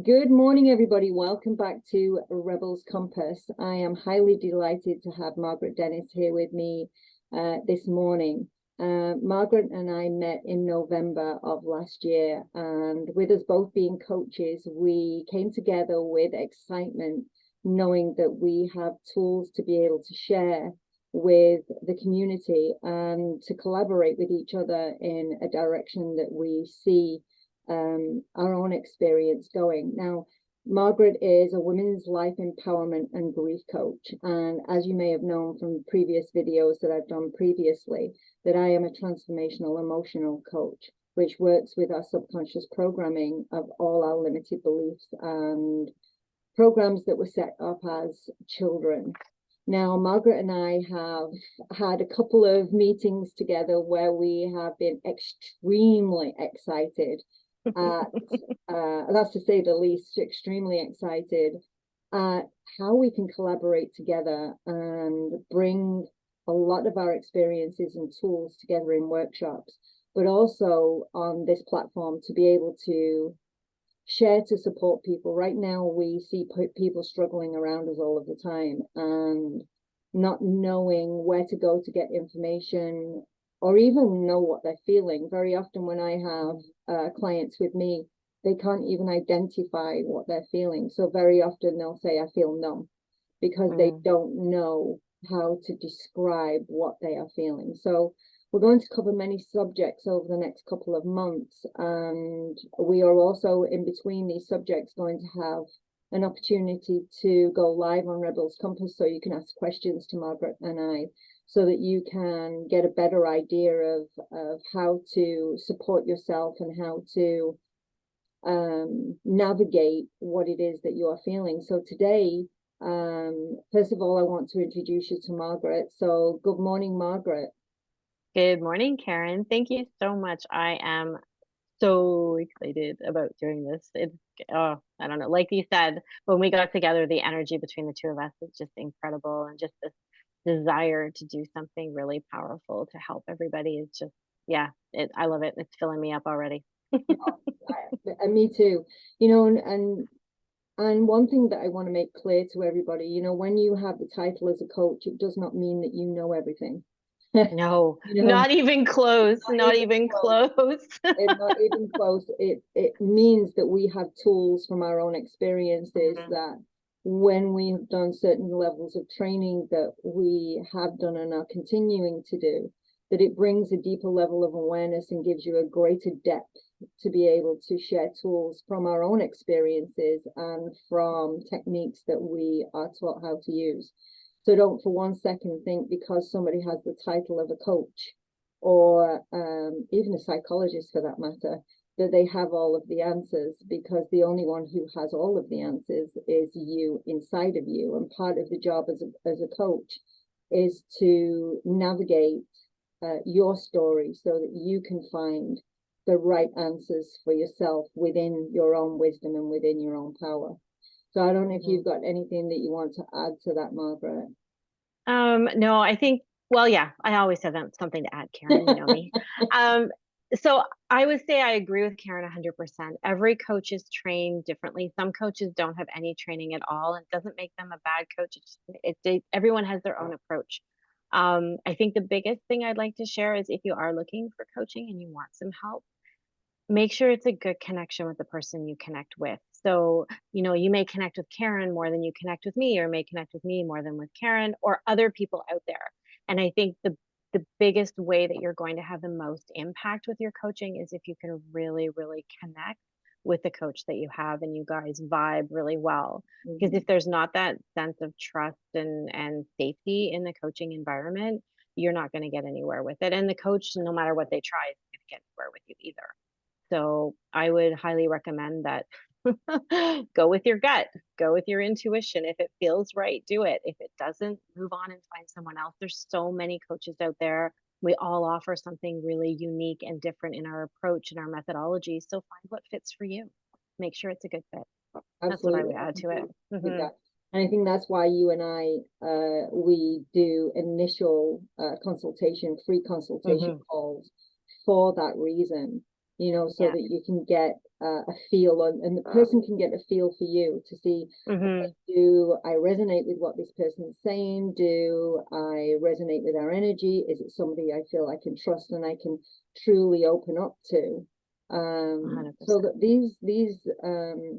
Good morning, everybody. Welcome back to Rebels Compass. I am highly delighted to have Margaret Dennis here with me this morning. Margaret and I met in November of last year, and with us both being coaches, we came together with excitement, knowing that we have tools to be able to share with the community and to collaborate with each other in a direction that we see our own experience going. Now, Margaret is a women's life empowerment and grief coach. And as you may have known from previous videos that I've done previously, that I am a transformational emotional coach, which works with our subconscious programming of all our limited beliefs and programs that were set up as children. Now, Margaret and I have had a couple of meetings together where we have been extremely excited that's to say the least, extremely excited at how we can collaborate together and bring a lot of our experiences and tools together in workshops, but also on this platform to be able to share to support people. Right now, we see people struggling around us all of the time and not knowing where to go to get information or even know what they're feeling. Very often when I have clients with me, they can't even identify what they're feeling. So very often they'll say, I feel numb, because they don't know how to describe what they are feeling. So we're going to cover many subjects over the next couple of months. And we are also, in between these subjects, going to have an opportunity to go live on Rebels Compass, so you can ask questions to Margaret and I, so that you can get a better idea of how to support yourself and how to navigate what it is that you are feeling. So today, first of all, I want to introduce you to Margaret. So good morning, Margaret. Good morning, Karen. Thank you so much. I am so excited about doing this. I don't know. Like you said, when we got together, the energy between the two of us is just incredible. And just this desire to do something really powerful to help everybody is just, yeah, I love it. It's filling me up already. And me too. And one thing that I want to make clear to everybody, when you have the title as a coach, it does not mean that you know everything. No, not even close. Not even close. It's not even close. It means that we have tools from our own experiences that when we have done certain levels of training that we have done and are continuing to do, that it brings a deeper level of awareness and gives you a greater depth to be able to share tools from our own experiences and from techniques that we are taught how to use. So don't for one second think because somebody has the title of a coach or even a psychologist for that matter, that they have all of the answers, because the only one who has all of the answers is you inside of you. And part of the job as a coach is to navigate your story so that you can find the right answers for yourself within your own wisdom and within your own power. So I don't know if you've got anything that you want to add to that, Margaret. No, I think, well, yeah, I always have something to add, Karen, you know me. So I would say I agree with Karen 100%. Every coach is trained differently. Some coaches don't have any training at all. It doesn't make them a bad coach. Everyone has their own approach. I think the biggest thing I'd like to share is if you are looking for coaching and you want some help, make sure it's a good connection with the person you connect with. So, you may connect with Karen more than you connect with me, or may connect with me more than with Karen or other people out there. And I think the biggest way that you're going to have the most impact with your coaching is if you can really, really connect with the coach that you have and you guys vibe really well. Because if there's not that sense of trust and safety in the coaching environment, you're not going to get anywhere with it. And the coach, no matter what they try, isn't going to get anywhere with you either. So I would highly recommend that go with your gut, go with your intuition. If it feels right, do it. If it doesn't, move on and find someone else. There's so many coaches out there. We all offer something really unique and different in our approach and our methodology. So find what fits for you. Make sure it's a good fit. Absolutely. That's what I would add to it. And I think that's why you and I, we do initial consultation, free consultation calls for that reason. so that you can get a feel and the person can get a feel for you to see, okay, do I resonate with what this person's saying? Do I resonate with our energy? Is it somebody I feel I can trust and I can truly open up to? So that these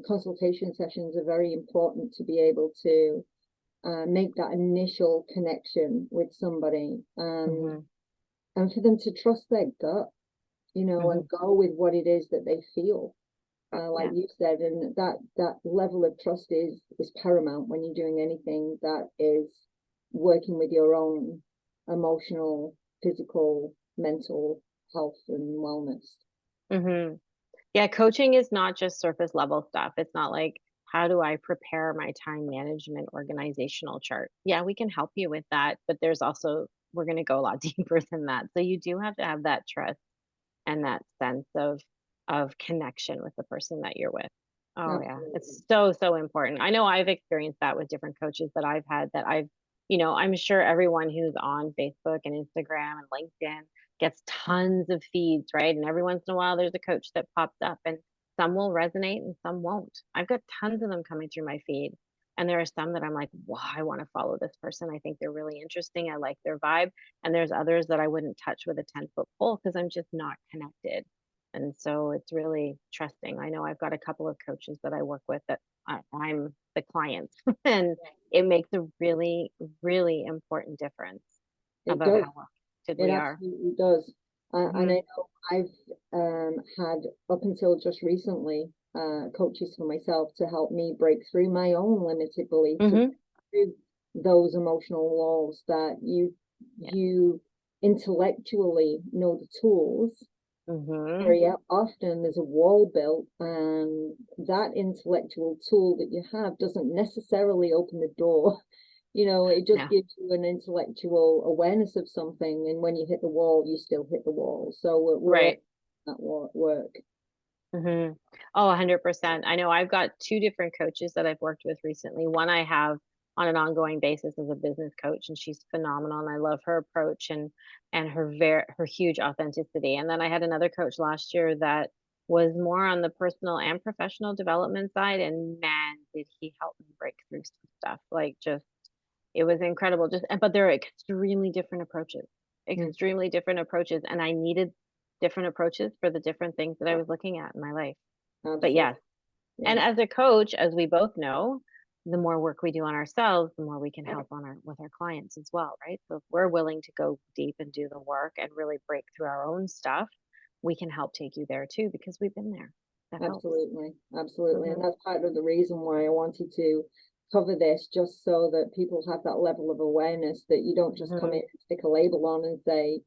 consultation sessions are very important to be able to make that initial connection with somebody, and for them to trust their gut, and go with what it is that they feel, like you said, and that level of trust is paramount when you're doing anything that is working with your own emotional, physical, mental health and wellness. Yeah, coaching is not just surface level stuff. It's not like, how do I prepare my time management organizational chart? Yeah, we can help you with that, but there's also, we're going to go a lot deeper than that. So you do have to have that trust and that sense of connection with the person that you're with. Oh Absolutely. yeah, it's so important. I know I've experienced that with different coaches that I've had, that I'm sure everyone who's on Facebook and Instagram and LinkedIn gets tons of feeds, right? And every once in a while there's a coach that pops up, and some will resonate and some won't. I've got tons of them coming through my feed. And there are some that I'm like, wow, I want to follow this person. I think they're really interesting. I like their vibe. And there's others that I wouldn't touch with a 10-foot pole because I'm just not connected. And so it's really trusting. I know I've got a couple of coaches that I work with that I'm the client, and it makes a really, really important difference about how good we are. It absolutely does. And I know I've had, up until just recently, coaches for myself to help me break through my own limited beliefs, to break through those emotional walls that you intellectually know the tools. Very often there's a wall built, and that intellectual tool that you have doesn't necessarily open the door. It just gives you an intellectual awareness of something, and when you hit the wall, you still hit the wall. So we're all at work. Oh, 100%. I know I've got two different coaches that I've worked with recently. One I have on an ongoing basis as a business coach, and she's phenomenal, and I love her approach and her huge authenticity. And then I had another coach last year that was more on the personal and professional development side, and man, did he help me break through some stuff. Like, just, it was incredible. But they're extremely different approaches. Extremely different approaches, and I needed different approaches for the different things that I was looking at in my life. Absolutely. But yes. And as a coach, as we both know, the more work we do on ourselves, the more we can help with our clients as well, right? So if we're willing to go deep and do the work and really break through our own stuff, we can help take you there too, because we've been there. Absolutely. And that's part of the reason why I wanted to cover this, just so that people have that level of awareness, that you don't just come in and stick a label on and say,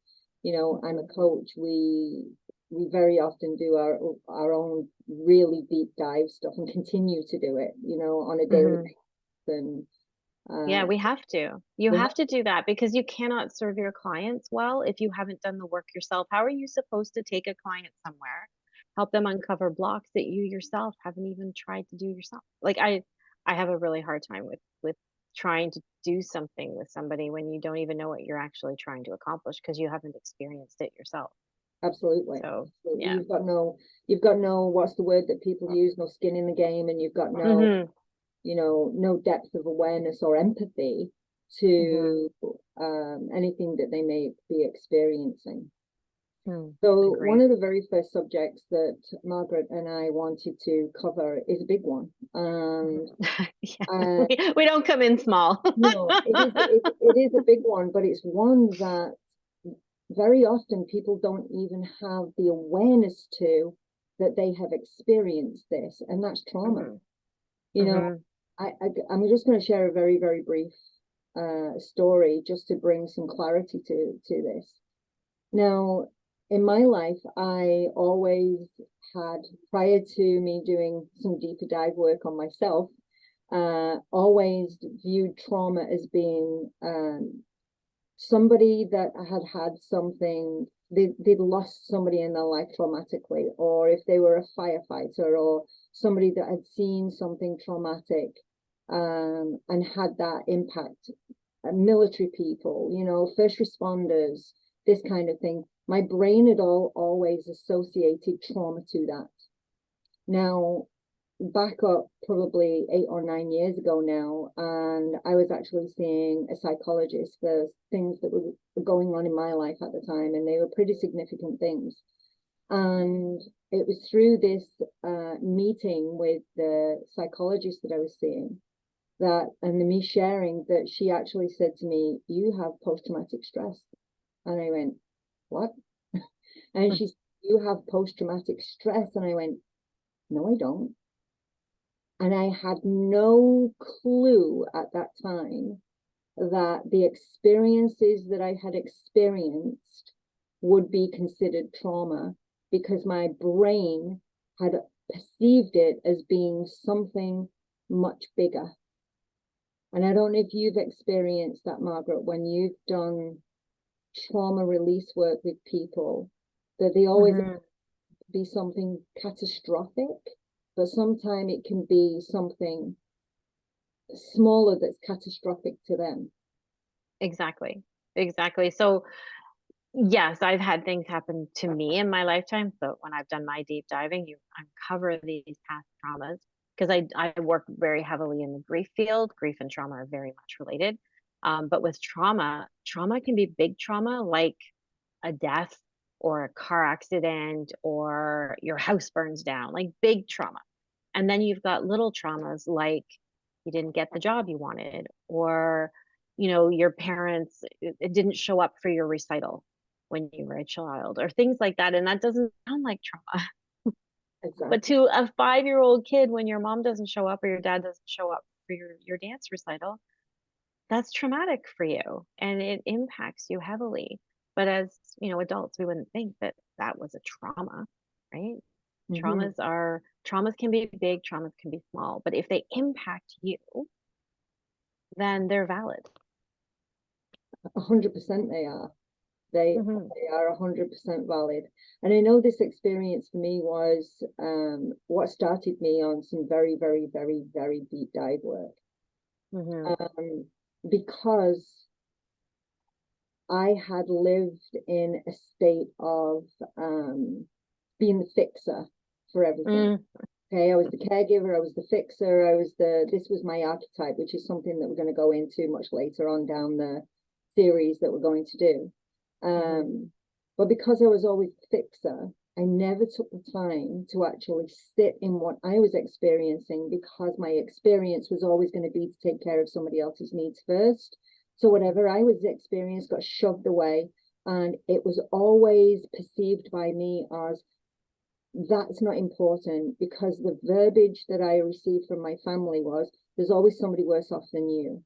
I'm a coach. We very often do our own really deep dive stuff and continue to do it, on a daily basis. And yeah, we have to. You have to do that, because you cannot serve your clients well if you haven't done the work yourself. How are you supposed to take a client somewhere, help them uncover blocks that you yourself haven't even tried to do yourself? Like, I have a really hard time with trying to do something with somebody when you don't even know what you're actually trying to accomplish, because you haven't experienced it yourself. Absolutely. So yeah, you've got no what's the word that people use, no skin in the game, and you've got no no depth of awareness or empathy to anything that they may be experiencing. So one of the very first subjects that Margaret and I wanted to cover is a big one. We don't come in small. No, it is a big one, but it's one that very often people don't even have the awareness to, that they have experienced this, and that's trauma. I'm just going to share a very, very brief story just to bring some clarity to this. Now, in my life, I always had, prior to me doing some deeper dive work on myself, always viewed trauma as being somebody that had something, they'd lost somebody in their life traumatically, or if they were a firefighter, or somebody that had seen something traumatic and had that impact, military people, first responders, this kind of thing, my brain had always associated trauma to that. Now, back up probably 8 or 9 years ago now, and I was actually seeing a psychologist for things that were going on in my life at the time, and they were pretty significant things. And it was through this meeting with the psychologist that I was seeing that, and me sharing that, she actually said to me, "You have post-traumatic stress." And I went, "What?" And she said, "You have post-traumatic stress." And I went, "No, I don't." And I had no clue at that time that the experiences that I had experienced would be considered trauma, because my brain had perceived it as being something much bigger. And I don't know if you've experienced that, Margaret, when you've done trauma release work with people, that they always be something catastrophic, but sometimes it can be something smaller that's catastrophic to them. Exactly. Exactly. So yes, I've had things happen to me in my lifetime. So when I've done my deep diving, you uncover these past traumas, because I work very heavily in the grief field. Grief and trauma are very much related. But with trauma can be big trauma, like a death or a car accident or your house burns down, like big trauma. And then you've got little traumas, like you didn't get the job you wanted, or your parents it didn't show up for your recital when you were a child, or things like that. And that doesn't sound like trauma. Exactly. But to a 5-year-old kid, when your mom doesn't show up or your dad doesn't show up for your dance recital, that's traumatic for you and it impacts you heavily. But as adults, we wouldn't think that that was a trauma, right? Mm-hmm. Traumas can be big, traumas can be small, but if they impact you, then they're valid. 100% they are. They Hmm. they are 100% valid. And I know this experience for me was what started me on some very, very, very, very deep dive work. Hmm. Because I had lived in a state of being the fixer for everything. Mm. Okay, I was the caregiver, I was the fixer, this was my archetype, which is something that we're going to go into much later on down the series that we're going to do. Hmm. But because I was always the fixer, I never took the time to actually sit in what I was experiencing, because my experience was always going to be to take care of somebody else's needs first. So whatever I was experiencing got shoved away, and it was always perceived by me as that's not important, because the verbiage that I received from my family was, "There's always somebody worse off than you."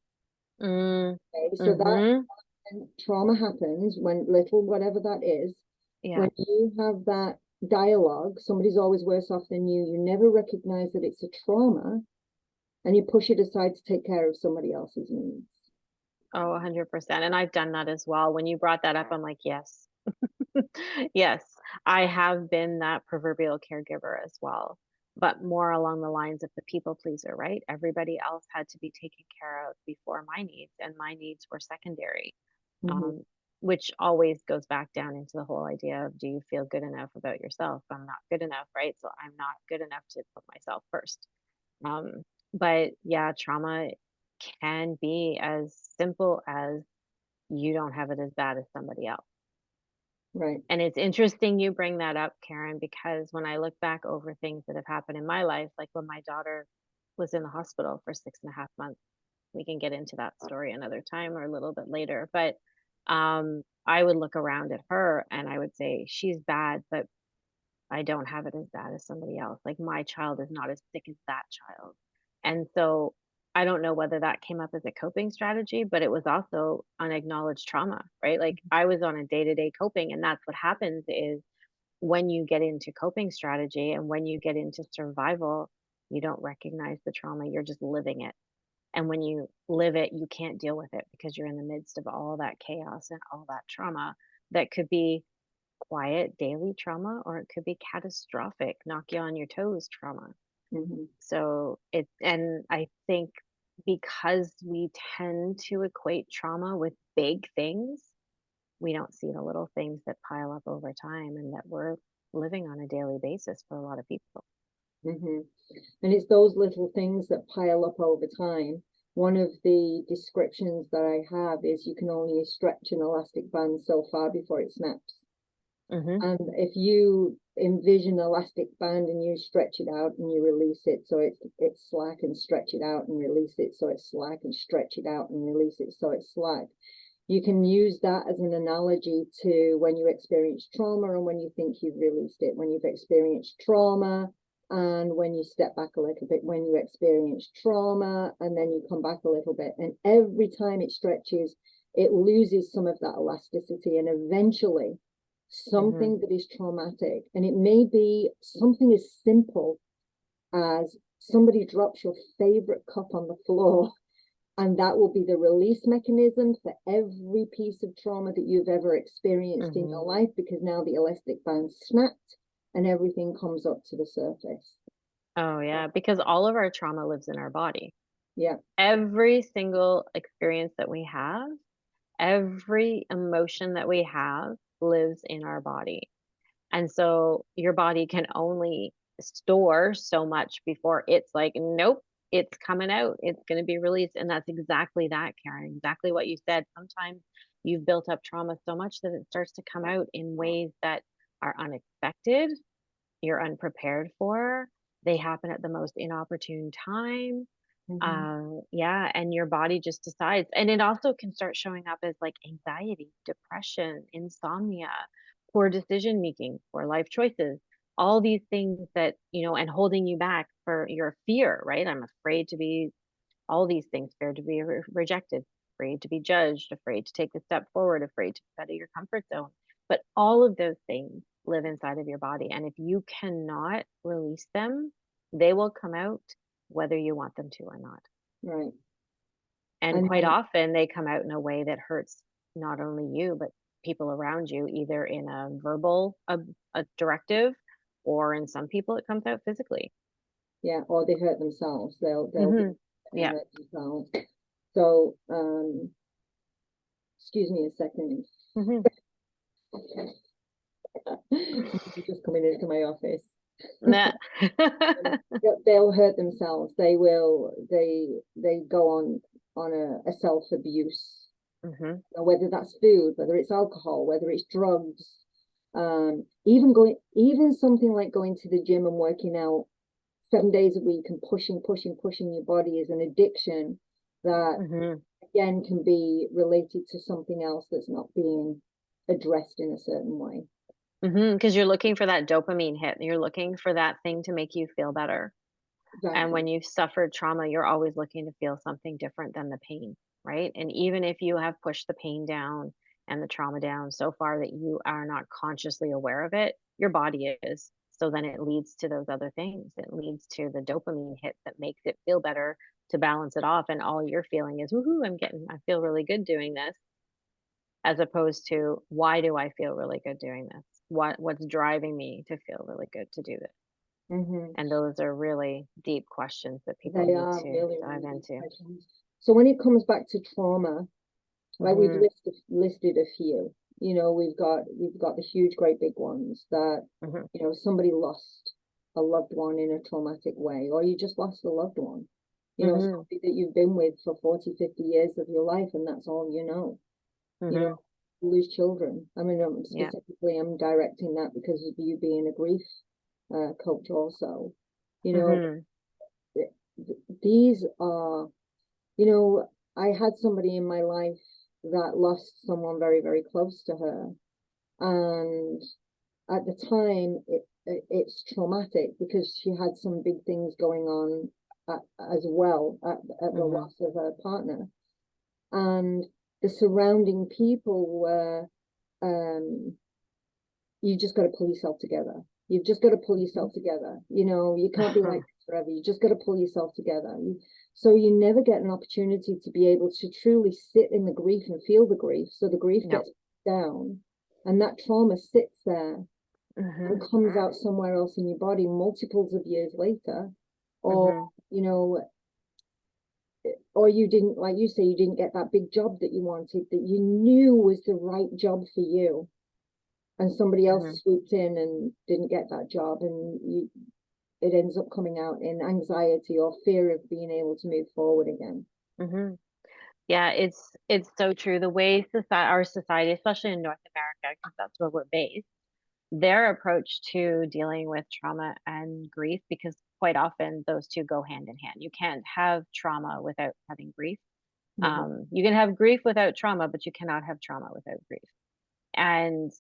Mm. Okay? So that Hmm. trauma happens when little, whatever that is, Yeah. when you have that dialogue, somebody's always worse off than you never recognize that it's a trauma, and you push it aside to take care of somebody else's needs. Oh, 100%. And I've done that as well. When you brought that up, I'm like, yes. Yes, I have been that proverbial caregiver as well, but more along the lines of the people pleaser, right? Everybody else had to be taken care of before my needs, and my needs were secondary. Mm-hmm. Um, which always goes back down into the whole idea of, do you feel good enough about yourself? I'm not good enough, right? So I'm not good enough to put myself first. Um, but yeah, trauma can be as simple as you don't have it as bad as somebody else. Right. And it's interesting you bring that up, Karen, because when I look back over things that have happened in my life, like when my daughter was in the hospital for 6.5 months, we can get into that story another time or a little bit later. But I would look around at her and I would say, she's bad, but I don't have it as bad as somebody else. Like my child is not as sick as that child. And so I don't know whether that came up as a coping strategy, but it was also unacknowledged trauma, right? Like I was on a day-to-day coping, and that's what happens is when you get into coping strategy and when you get into survival, you don't recognize the trauma, you're just living it. And when you live it, you can't deal with it because you're in the midst of all that chaos and all that trauma that could be quiet daily trauma, or it could be catastrophic, knock you on your toes trauma. Mm-hmm. So and I think because we tend to equate trauma with big things, we don't see the little things that pile up over time and that we're living on a daily basis for a lot of people. Mm-hmm. And it's those little things that pile up over time. One of the descriptions that I have is you can only stretch an elastic band so far before it snaps. Mm-hmm. And if you envision elastic band and you stretch it out and you release it so it's slack, and stretch it out and release it so it's slack, and stretch it out and release it so it's slack, you can use that as an analogy to when you experience trauma and when you think you've released it, when you've experienced trauma and when you step back a little bit, when you experience trauma and then you come back a little bit. And every time it stretches, it loses some of that elasticity, and eventually something that is traumatic, and it may be something as simple as somebody drops your favorite cup on the floor, and that will be the release mechanism for every piece of trauma that you've ever experienced in your life, because now the elastic band snapped and everything comes up to the surface. Oh yeah, because all of our trauma lives in our body. Yeah. Every single experience that we have, every emotion that we have lives in our body. And so your body can only store so much before it's like, nope, it's coming out. It's going to be released. And that's exactly that, Karen, exactly what you said. Sometimes you've built up trauma so much that it starts to come out in ways that are unexpected, you're unprepared for. They happen at the most inopportune time. Yeah, and your body just decides. And it also can start showing up as like anxiety, depression, insomnia, poor decision making, poor life choices, all these things that, and holding you back for your fear, right? I'm afraid to be all these things, fear to be rejected, afraid to be judged, afraid to take the step forward, afraid to get out of your comfort zone. But all of those things live inside of your body. And if you cannot release them, they will come out whether you want them to or not. Right. And quite often they come out in a way that hurts not only you, but people around you, either in a verbal a directive, or in some people it comes out physically. Yeah, or they hurt themselves. They'll Yeah. hurt themselves. So excuse me a second. Somebody's just coming into my office. Nah. They'll hurt themselves. They will. They go on a self-abuse. Whether that's food, whether it's alcohol, whether it's drugs, even something like going to the gym and working out 7 days a week and pushing your body is an addiction that again can be related to something else that's not being addressed in a certain way. Because you're looking for that dopamine hit. You're looking for that thing to make you feel better. Exactly. And when you've suffered trauma, you're always looking to feel something different than the pain, right? And even if you have pushed the pain down and the trauma down so far that you are not consciously aware of it, your body is. So then it leads to those other things. It leads to the dopamine hit that makes it feel better to balance it off. And all you're feeling is, woohoo, I feel really good doing this. As opposed to, why do I feel really good doing this? What's driving me to feel really good to do this? And those are really deep questions that people need to really dive into. So when it comes back to trauma, like we've listed a few, we've got the huge, great big ones that, somebody lost a loved one in a traumatic way, or you just lost a loved one, somebody that you've been with for 40, 50 years of your life, and that's all you know. Lose children. I mean, specifically, I'm directing that because of you being a grief coach also. These are, I had somebody in my life that lost someone very, very close to her, and at the time it's traumatic because she had some big things going on as well at the loss of her partner, and the surrounding people were, you just got to pull yourself together. You've just got to pull yourself together. You can't be like this forever. You just got to pull yourself together. So you never get an opportunity to be able to truly sit in the grief and feel the grief. So the grief gets down, and that trauma sits there and comes out somewhere else in your body multiples of years later, or or you didn't, like you say, you didn't get that big job that you wanted, that you knew was the right job for you, and somebody else swooped in and didn't get that job, and it ends up coming out in anxiety or fear of being able to move forward again. Mm-hmm. Yeah, it's so true. The way our society, especially in North America, because that's where we're based, their approach to dealing with trauma and grief, because quite often those two go hand in hand. You can't have trauma without having grief. You can have grief without trauma, but you cannot have trauma without grief. And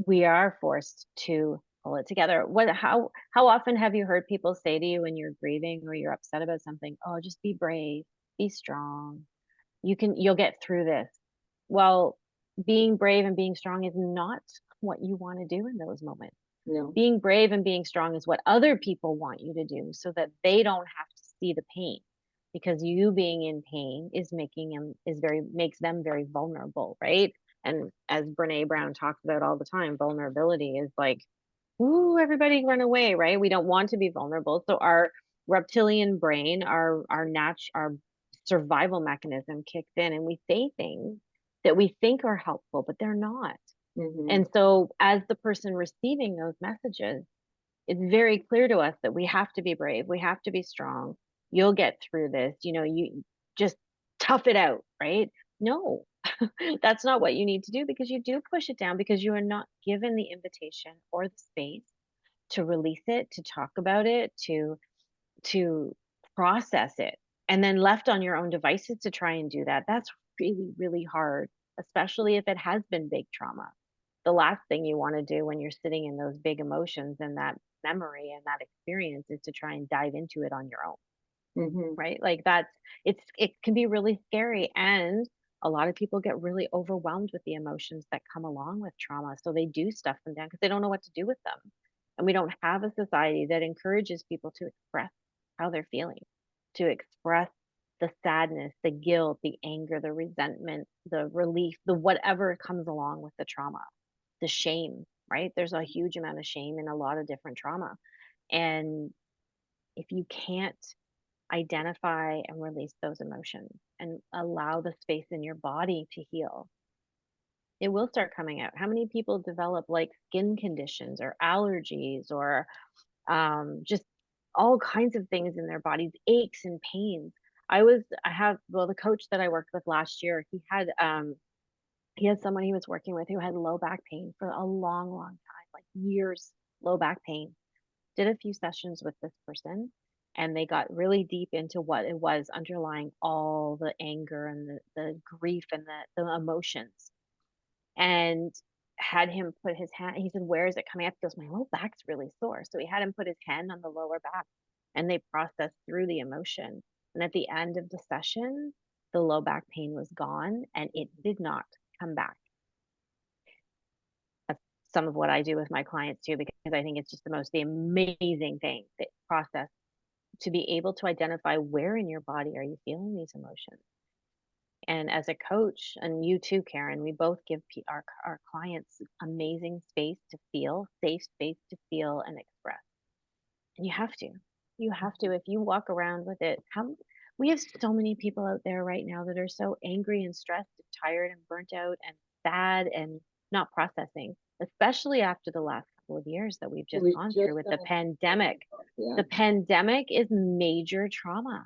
we are forced to pull it together. How often have you heard people say to you when you're grieving or you're upset about something, "Oh, just be brave, be strong. You'll get through this." Well, being brave and being strong is not what you want to do in those moments. No. Being brave and being strong is what other people want you to do so that they don't have to see the pain, because you being in pain makes them very vulnerable, right? And as Brene Brown talks about all the time, vulnerability is like, ooh, everybody run away, right? We don't want to be vulnerable. So our reptilian brain, our survival mechanism kicks in, and we say things that we think are helpful, but they're not. And so as the person receiving those messages, it's very clear to us that we have to be brave, we have to be strong. You'll get through this, you just tough it out, right? No, that's not what you need to do, because you do push it down, because you are not given the invitation or the space to release it, to talk about it, to process it, and then left on your own devices to try and do that. That's really, really hard, especially if it has been big trauma. The last thing you want to do when you're sitting in those big emotions and that memory and that experience is to try and dive into it on your own, right? Like it can be really scary, and a lot of people get really overwhelmed with the emotions that come along with trauma, so they do stuff them down because they don't know what to do with them. And we don't have a society that encourages people to express how they're feeling, to express the sadness, the guilt, the anger, the resentment, the relief, the whatever comes along with the trauma, the shame, right? There's a huge amount of shame in a lot of different trauma. And if you can't identify and release those emotions and allow the space in your body to heal, it will start coming out. How many people develop like skin conditions or allergies or just all kinds of things in their bodies, aches and pains? The coach that I worked with last year, he had someone he was working with who had low back pain for a long, long time, like years, low back pain. Did a few sessions with this person, and they got really deep into what it was underlying all the anger and the grief and the emotions. And had him put his hand, he said, "Where is it coming up?" He goes, "My low back's really sore." So he had him put his hand on the lower back, and they processed through the emotion. And at the end of the session, the low back pain was gone and it did not come back. That's some of what I do with my clients too, because I think it's just the amazing thing, that process, to be able to identify where in your body are you feeling these emotions. And as a coach, and you too, Karen, we both give our clients amazing space to feel, safe space to feel and express. And you have to, if you walk around with it, we have so many people out there right now that are so angry and stressed and tired and burnt out and sad and not processing, especially after the last couple of years that we've just gone through with the pandemic. The pandemic is major trauma.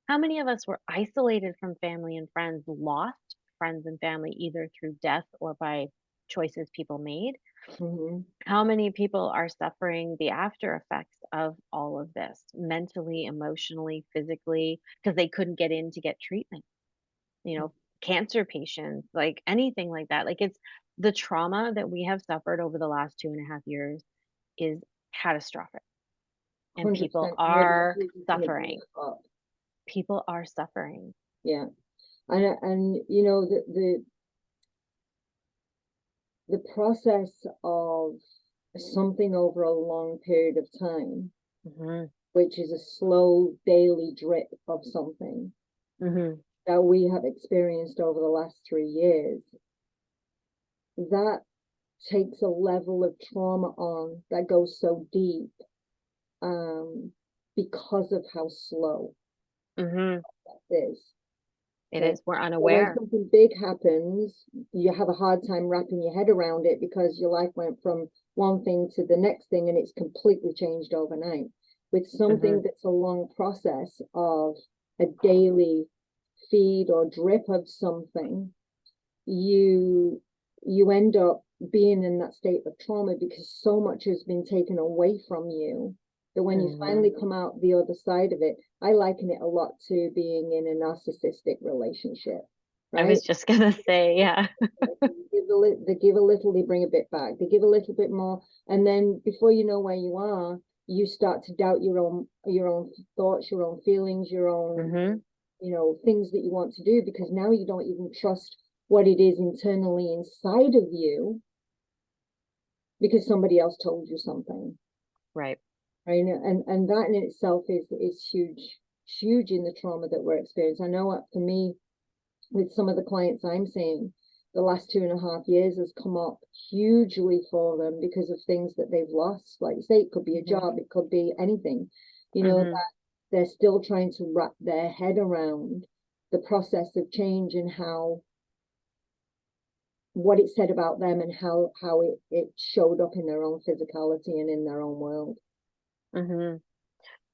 How many of us were isolated from family and friends, lost friends and family either through death or by choices people made? How many people are suffering the after effects of all of this, mentally, emotionally, physically, because they couldn't get in to get treatment? Cancer patients, like anything like that. Like, it's the trauma that we have suffered over the last 2.5 years is catastrophic. And people are suffering. People are suffering. Yeah. And the process of something over a long period of time, which is a slow daily drip of something that we have experienced over the last 3 years, that takes a level of trauma on that goes so deep, because of how slow. Mm-hmm. Is. It Okay. is. We're So when unaware. something big happens, you have a hard time wrapping your head around it because your life went from one thing to the next thing and it's completely changed overnight. With Mm-hmm. something that's a long process of a daily feed or drip of something, you you end up being in that state of trauma because so much has been taken away from you that when you Mm-hmm. finally come out the other side of it, I liken it a lot to being in a narcissistic relationship, I right? was just gonna say, yeah. They give a little, they bring a bit back, they give a little bit more, and then before you know where you are, you start to doubt your own thoughts, your own feelings, your own, Mm-hmm. things that you want to do, because now you don't even trust what it is internally inside of you because somebody else told you something, Right. right? And that in itself is huge in the trauma that we're experiencing. I know for me, with some of the clients I'm seeing, the last 2.5 years has come up hugely for them because of things that they've lost. Like you say, it could be a Mm-hmm. job, it could be anything, Mm-hmm. that they're still trying to wrap their head around the process of change and how what it said about them and how it showed up in their own physicality and in their own world. Mm-hmm.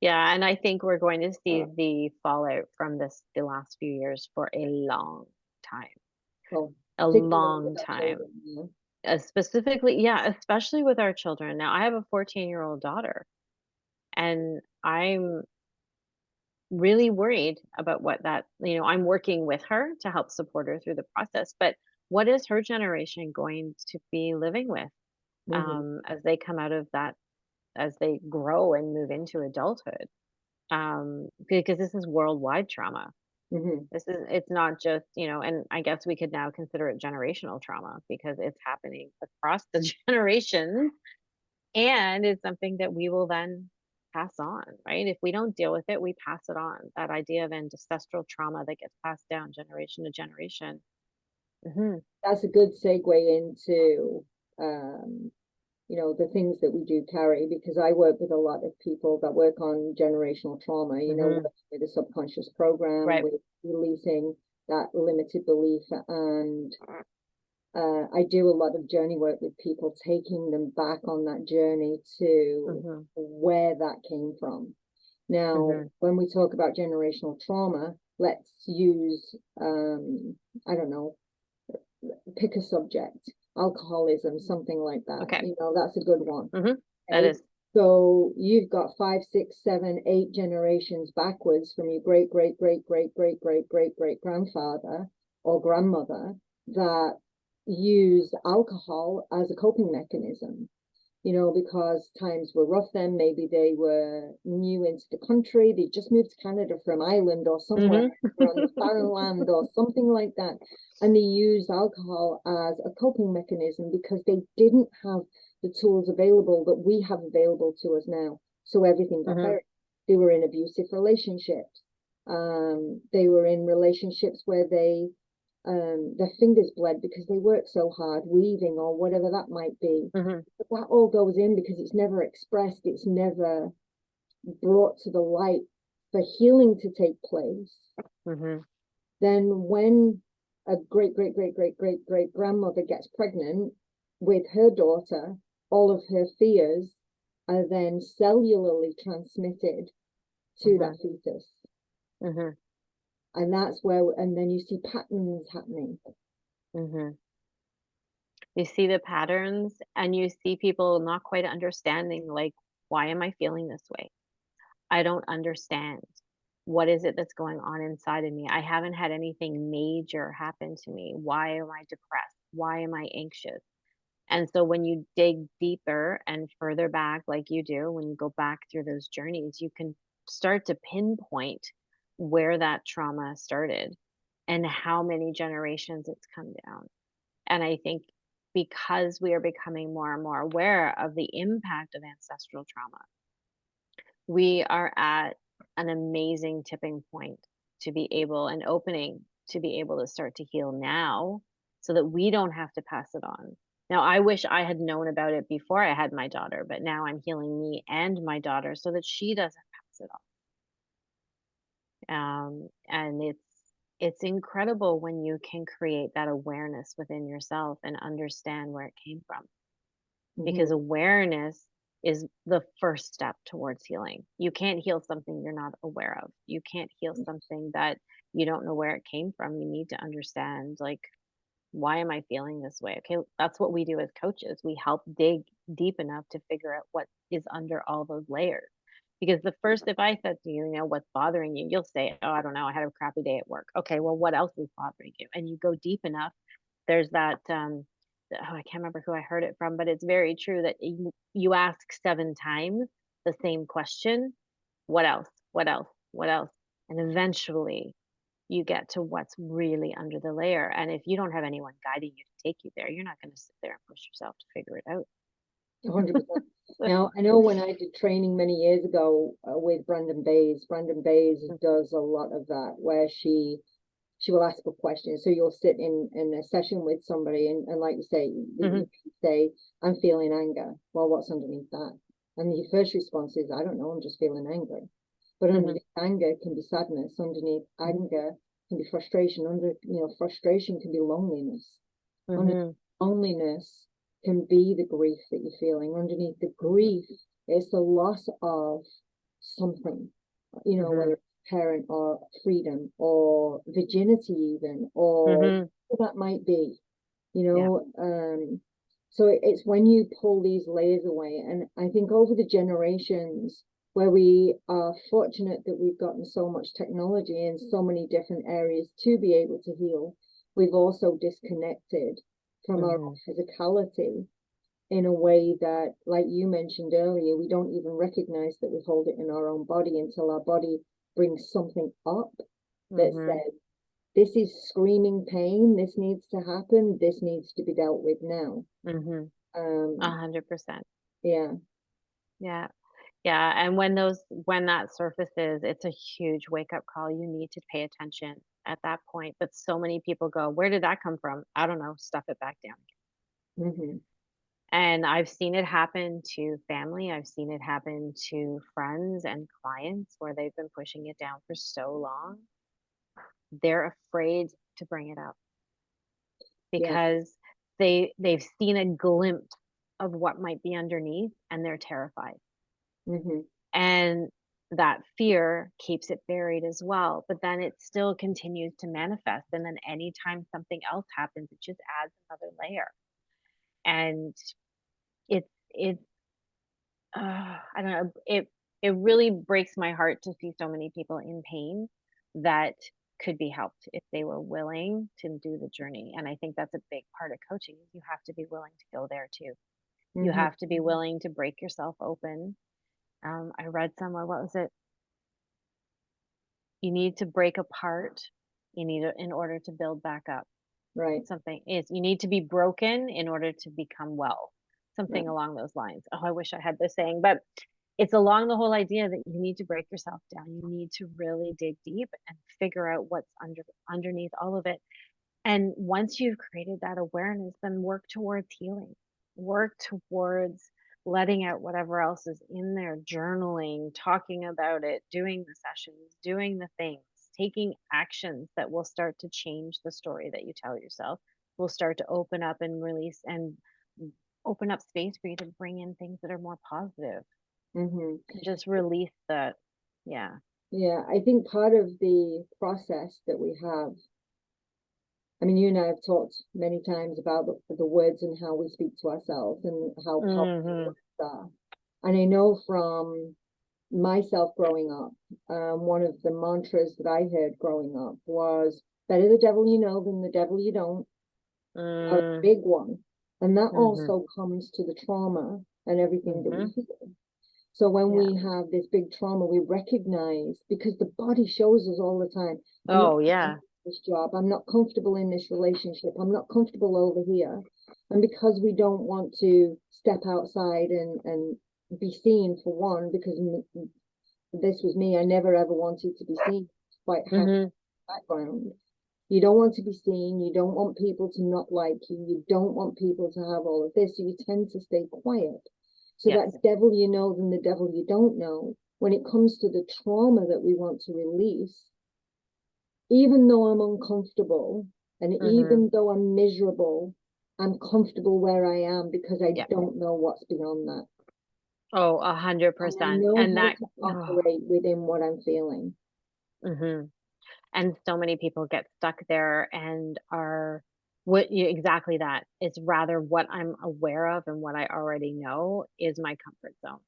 Yeah, and I think we're going to see the fallout from this the last few years for a long time. So A particularly with long our time. children, you know. Specifically, yeah, especially with our children. Now, I have a 14-year-old daughter, and I'm really worried about what that, I'm working with her to help support her through the process, but what is her generation going to be living with Mm-hmm. as they come out of that, as they grow and move into adulthood? Because this is worldwide trauma. Mm-hmm. It's not just, and I guess we could now consider it generational trauma because it's happening across the generations, and it's something that we will then pass on, right? If we don't deal with it, we pass it on. That idea of ancestral trauma that gets passed down generation to generation. Hmm. That's a good segue into um, the things that we do carry, because I work with a lot of people that work on generational trauma, Hmm. working with a subconscious program, Right. with releasing that limited belief. And I do a lot of journey work with people, taking them back on that journey to Hmm. where that came from. Now, Hmm. when we talk about generational trauma, let's use, I don't know, pick a subject, alcoholism, something like that. Okay. That's a good one. Hmm. That Okay. is. So you've got 5, 6, 7, 8 generations backwards from your great, great, great, great, great, great, great, great grandfather or grandmother that used alcohol as a coping mechanism, because times were rough then. Maybe they were new into the country. They just moved to Canada from Ireland or somewhere, Hmm. or on the barren land or something like that. And they used alcohol as a coping mechanism because they didn't have the tools available that we have available to us now. So everything got Hmm. buried. They were in abusive relationships. They were in relationships where their fingers bled because they worked so hard weaving or whatever that might be. Hmm. But that all goes in because it's never expressed, it's never brought to the light for healing to take place. Hmm. Then when a great great great great great great grandmother gets pregnant with her daughter, all of her fears are then cellularly transmitted to Hmm. that fetus. Hmm. And that's where, and then you see patterns happening. Hmm. You see the patterns, and you see people not quite understanding, like, why am I feeling this way? I don't understand. What is it that's going on inside of me? I haven't had anything major happen to me. Why am I depressed? Why am I anxious? And so when you dig deeper and further back, like you do, when you go back through those journeys, you can start to pinpoint where that trauma started and how many generations it's come down. And I think because we are becoming more and more aware of the impact of ancestral trauma, we are at an amazing tipping point to be able, an opening to be able to start to heal now so that we don't have to pass it on. Now, I wish I had known about it before I had my daughter, but now I'm healing me and my daughter so that she doesn't pass it on. And it's incredible when you can create that awareness within yourself and understand where it came from, because Hmm. awareness is the first step towards healing. You can't heal something you're not aware of. You can't heal something that you don't know where it came from. You need to understand, like, why am I feeling this way? Okay, that's what we do as coaches. We help dig deep enough to figure out what is under all those layers. Because the first, if I said to you, you know, what's bothering you, you'll say, oh, I don't know, I had a crappy day at work. Okay, well, what else is bothering you? And you go deep enough. There's that, I can't remember who I heard it from, but it's very true that you ask 7 times the same question. What else? What else? What else? And eventually you get to what's really under the layer. And if you don't have anyone guiding you to take you there, you're not going to sit there and push yourself to figure it out. 100%. Now, I know when I did training many years ago with Brandon Bays does a lot of that, where she will ask a question. So you'll sit in a session with somebody, and like you say, you say, I'm feeling anger. Well, what's underneath that? And your first response is, I don't know, I'm just feeling angry. But underneath anger can be sadness. Underneath anger can be frustration. Frustration can be loneliness. Underneath loneliness can be the grief that you're feeling. Underneath the grief, it's the loss of something, whether it's parent or freedom or virginity even, or what that might be, Yeah. So it's when you pull these layers away. And I think over the generations, where we are fortunate that we've gotten so much technology in so many different areas to be able to heal, we've also disconnected from our physicality in a way that, like you mentioned earlier, we don't even recognize that we hold it in our own body until our body brings something up that says, this is screaming pain, this needs to happen, this needs to be dealt with now. 100%. Yeah. Yeah. Yeah. And when that surfaces, it's a huge wake up call. You need to pay attention at that point. But so many people go, where did that come from? I don't know, stuff it back down. And I've seen it happen to family. I've seen it happen to friends and clients where they've been pushing it down for so long. They're afraid to bring it up Yeah. because they've seen a glimpse of what might be underneath and they're terrified. And that fear keeps it buried as well. But then it still continues to manifest. And then anytime something else happens, it just adds another layer. And it's I don't know, it really breaks my heart to see so many people in pain that could be helped if they were willing to do the journey. And I think that's a big part of coaching, is you have to be willing to go there too. You have to be willing to break yourself open. I read somewhere, what was it? You need to break apart. In order to build back up. Right. Something is, you need to be broken in order to become well. Something Right. along those lines. Oh, I wish I had this saying, but it's along the whole idea that you need to break yourself down. You need to really dig deep and figure out what's underneath all of it. And once you've created that awareness, then work towards healing. Work towards letting out whatever else is in there, journaling, talking about it, doing the sessions, doing the things, taking actions that will start to change the story that you tell yourself, will start to open up and release and open up space for you to bring in things that are more positive. Just release the, yeah. Yeah. I think part of the process that we have, I mean, you and I have talked many times about the words and how we speak to ourselves and how powerful words are. And I know from myself growing up, one of the mantras that I heard growing up was, better the devil you know than the devil you don't. A big one. And that also comes to the trauma and everything that we feel. So when we have this big trauma, we recognize, because the body shows us all the time, I'm not Yeah. this job, I'm not comfortable in this relationship, I'm not comfortable over here. And because we don't want to step outside and be seen, for one, because this was me, I never ever wanted to be seen, despite having background. You don't want to be seen, you don't want people to not like you, you don't want people to have all of this, so you tend to stay quiet. So that devil you know than the devil you don't know, when it comes to the trauma that we want to release, even though I'm uncomfortable and Mm-hmm. even though I'm miserable, I'm comfortable where I am because I Yep. don't know what's beyond that. Oh, And I 100%. know And how that, to oh, operate within what I'm feeling. mm-hmm. And so many people get stuck there and are what you exactly that. It's rather what I'm aware of and what I already know is my comfort zone.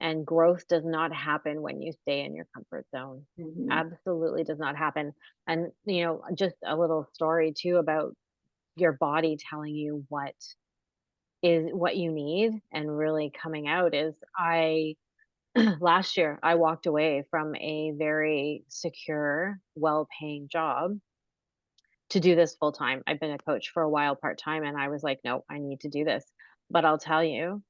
And growth does not happen when you stay in your comfort zone. Mm-hmm. Absolutely does not happen. And, just a little story too about your body telling you what you need and really coming out is I last year I walked away from a very secure, well-paying job to do this full time. I've been a coach for a while part time and I was like, "No, I need to do this." But I'll tell you,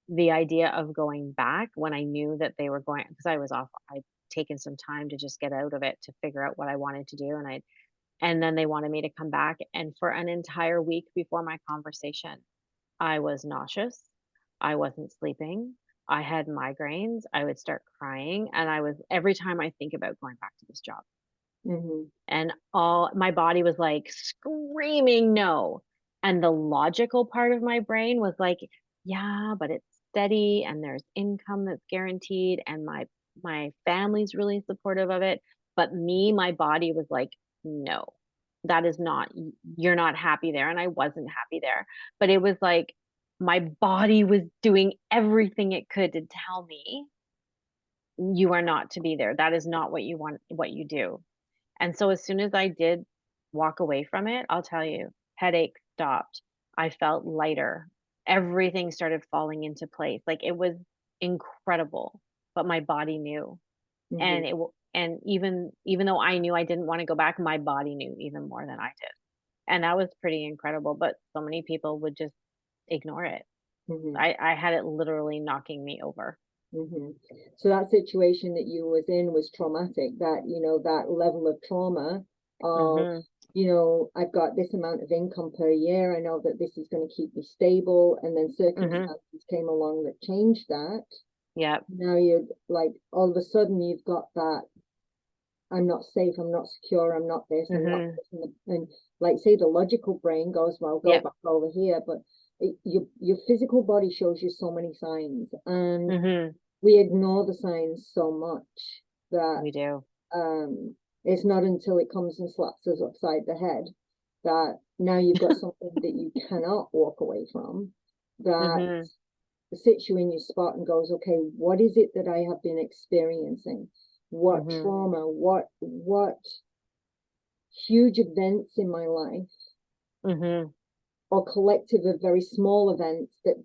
the idea of going back when I knew that they were going because I was off I'd taken some time to just get out of it to figure out what I wanted to do and then they wanted me to come back and for an entire week before my conversation, I was nauseous. I wasn't sleeping. I had migraines. I would start crying and I was every time I think about going back to this job Mm-hmm. and all my body was like screaming no. And the logical part of my brain was like, yeah, but it's steady and there's income that's guaranteed and my family's really supportive of it. But my body was like, no, that is not, you're not happy there. And I wasn't happy there. But it was like my body was doing everything it could to tell me you are not to be there. That is not what you want, what you do. And so as soon as I did walk away from it, I'll tell you, headache stopped. I felt lighter. Everything started falling into place. Like it was incredible, but my body knew. Mm-hmm. And and even though I knew I didn't want to go back, my body knew even more than I did. And that was pretty incredible, but so many people would just ignore it. Mm-hmm. I had it literally knocking me over. Mm-hmm. So that situation that you was in was traumatic, that, that level of trauma of, Mhm. I've got this amount of income per year. I know that this is going to keep me stable. And then Mhm. circumstances came along that changed that. Yep. Now you're like, all of a sudden you've got that, I'm not safe, I'm not secure, I'm not this, I'm not Mhm. this. And like, say the logical brain goes, well, go Yep. back over here. But your physical body shows you so many signs. And Mhm. we ignore the signs so much that We do. um, it's not until it comes and slaps us upside the head that now you've got something that you cannot walk away from, that Mhm. sits you in your spot and goes, okay, what is it that I have been experiencing? What Mhm. trauma? What huge events in my life Mhm. or collective of very small events that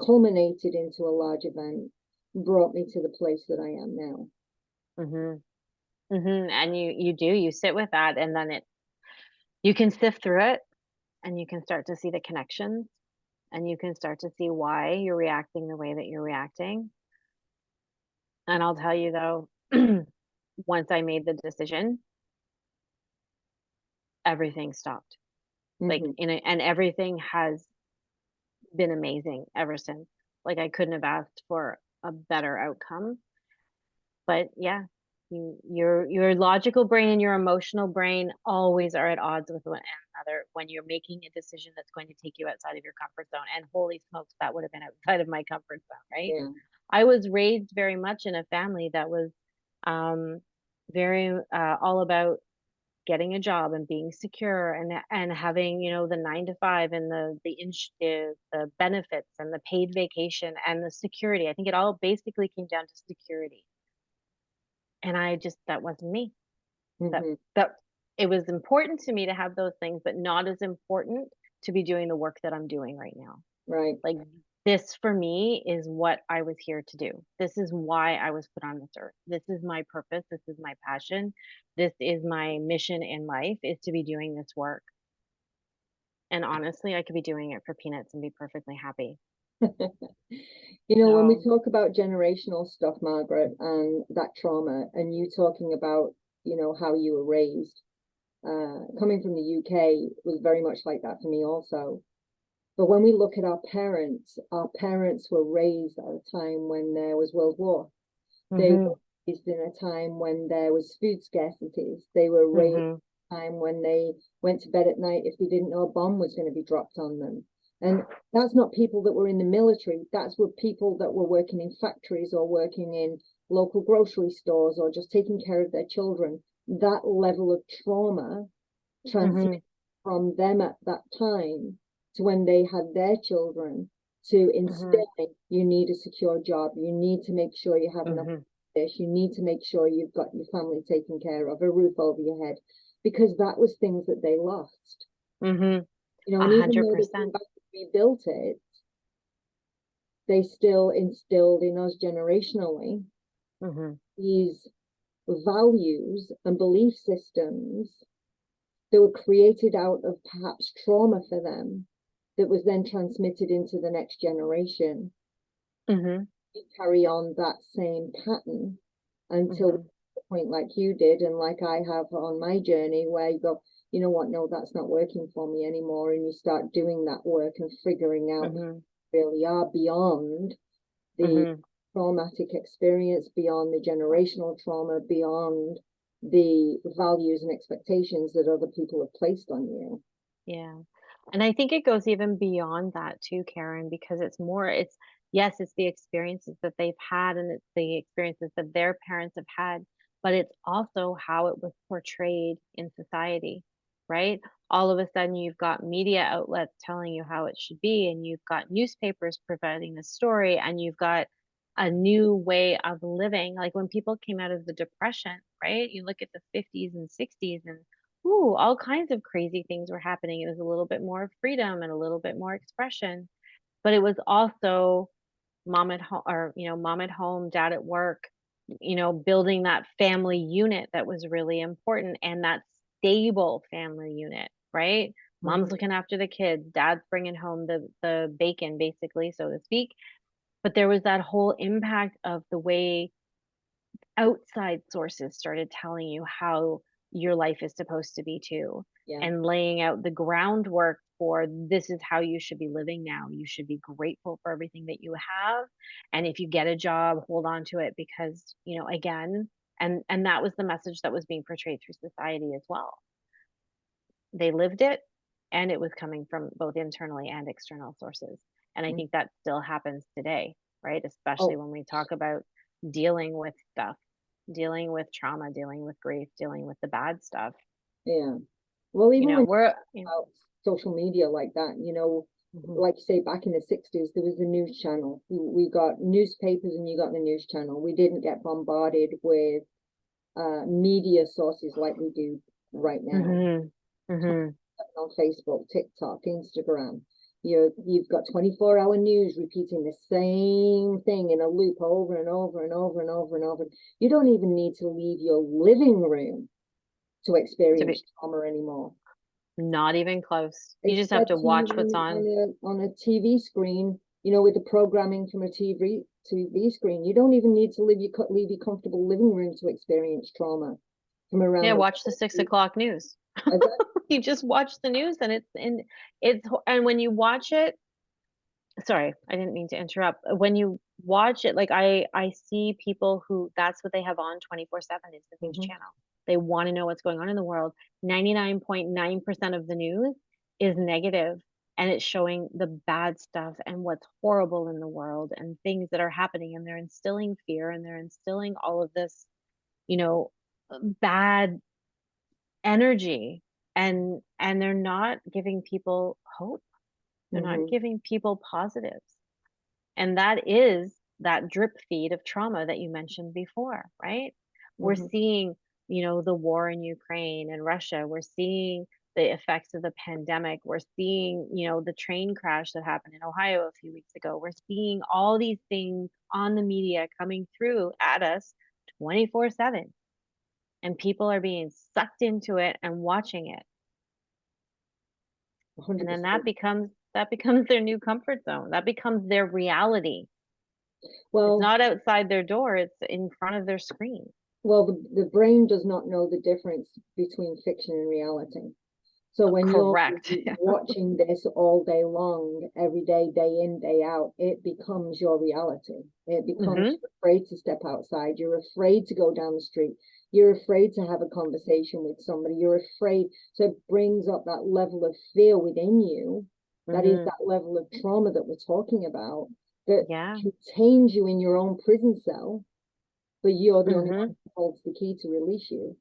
culminated into a large event brought me to the place that I am now. Mhm. Mhm. And you sit with that and then you can sift through it and you can start to see the connections and you can start to see why you're reacting the way that you're reacting. And I'll tell you though, once I made the decision, everything stopped. Like, Mm-hmm. and everything has been amazing ever since. Like I couldn't have asked for a better outcome. But yeah, your logical brain and your emotional brain always are at odds with one another when you're making a decision that's going to take you outside of your comfort zone. And holy smokes, that would have been outside of my comfort zone, right? Yeah. I was raised very much in a family that was um, very all about getting a job and being secure and having the 9 to 5 and the benefits and the paid vacation and the security. I think it all basically came down to security and that wasn't me. That Mm-hmm. that it was important to me to have those things, but not as important to be doing the work that I'm doing right now. Right. Like this for me is what I was here to do. This is why I was put on this earth. This is my purpose. This is my passion. This is my mission in life is to be doing this work. And honestly, I could be doing it for peanuts and be perfectly happy. When we So, talk about generational stuff, Margaret, and that trauma, and you talking about, how you were raised, coming from the UK was very much like that for me also. But when we look at our parents were raised at a time when there was World War. They mhm. raised in a time when there was food scarcities. They were raised Mm-hmm. in a time when they went to bed at night if they didn't know a bomb was going to be dropped on them. And that's not people that were in the military. That's what people that were working in factories or working in local grocery stores or just taking care of their children. That level of trauma transmitted from them at that time to when they had their children, to instilling you need a secure job, you need to make sure you have enough fish, you need to make sure you've got your family taken care of, a roof over your head, because that was things that they lost. Mm-hmm. You know, and even though they came 100%. back and rebuilt it, they still instilled in us generationally these values and belief systems that were created out of perhaps trauma for them that was then transmitted into the next generation. We carry on that same pattern until the point like you did and like I have on my journey, where you go, you know what, no, that's not working for me anymore, and you start doing that work and figuring out who you really are beyond the traumatic experience, beyond the generational trauma, beyond the values and expectations that other people have placed on you. Yeah. And I think it goes even beyond that too, Karen, because yes, it's the experiences that they've had and it's the experiences that their parents have had, but it's also how it was portrayed in society, right? All of a sudden, you've got media outlets telling you how it should be, and you've got newspapers providing the story, and you've got a new way of living. Like when people came out of the Depression, right? You look at the 50s and 60s, and ooh, all kinds of crazy things were happening. It was a little bit more freedom and a little bit more expression, but it was also mom at home, or mom at home, dad at work, building that family unit that was really important, and that stable family unit, right? Mom's looking after the kids, dad's bringing home the bacon, basically, so to speak. But there was that whole impact of the way outside sources started telling you how your life is supposed to be too, Yeah. and laying out the groundwork for this is how you should be living now. You should be grateful for everything that you have. And if you get a job, hold on to it, because, again, and that was the message that was being portrayed through society as well. They lived it, and it was coming from both internally and external sources. And I think that still happens today, right? Especially when we talk about dealing with stuff, dealing with trauma, dealing with grief, dealing with the bad stuff. Yeah. Well, even when we're about social media like that, like you say, back in the 60s, there was the news channel. We got newspapers and you got the news channel. We didn't get bombarded with media sources like we do right now. On Facebook, TikTok, Instagram. You've got 24-hour news repeating the same thing in a loop over and over and over and over and over. You don't even need to leave your living room to experience trauma anymore. Not even close. You just have to watch what's on a TV screen, with the programming from a TV screen. You don't even need to leave your comfortable living room to experience trauma from around. Yeah, watch the 6 o'clock news. You just watch the news, and and when you watch it, sorry, I didn't mean to interrupt. When you watch it, like I see people who that's what they have on 24/7 is the news channel. They want to know what's going on in the world. 99.9% of the news is negative, and it's showing the bad stuff and what's horrible in the world and things that are happening, and they're instilling fear, and they're instilling all of this, bad energy, and they're not giving people hope. They're not giving people positives. And that is that drip feed of trauma that you mentioned before, right? We're seeing, the war in Ukraine and Russia. We're seeing the effects of the pandemic. We're seeing, the train crash that happened in Ohio a few weeks ago. We're seeing all these things on the media coming through at us 24/7. And people are being sucked into it and watching it. 100%. And then that becomes their new comfort zone. That becomes their reality. Well, it's not outside their door, it's in front of their screen. Well, the brain does not know the difference between fiction and reality. So when you're Correct. watching this all day long, every day, day in, day out, it becomes your reality. It becomes you're afraid to step outside. You're afraid to go down the street. You're afraid to have a conversation with somebody. You're afraid. So it brings up that level of fear within you. That is that level of trauma that we're talking about that contains you in your own prison cell, but you're the only one who holds the key to release you.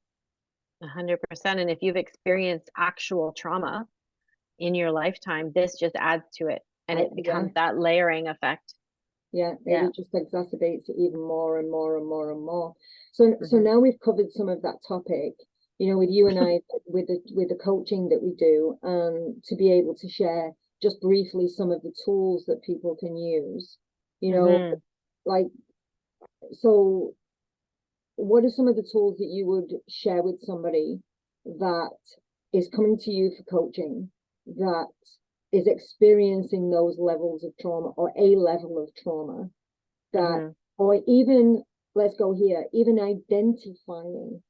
100%. And if you've experienced actual trauma in your lifetime, this just adds to it, and it becomes that layering effect. It just exacerbates it even more and more and more and more. So now we've covered some of that topic, you know, with you and I, with the coaching that we do, to be able to share just briefly some of the tools that people can use, you know, like, so what are some of the tools that you would share with somebody that is coming to you for coaching, that is experiencing those levels of trauma, or a level of trauma, that or even, let's go here, even identifying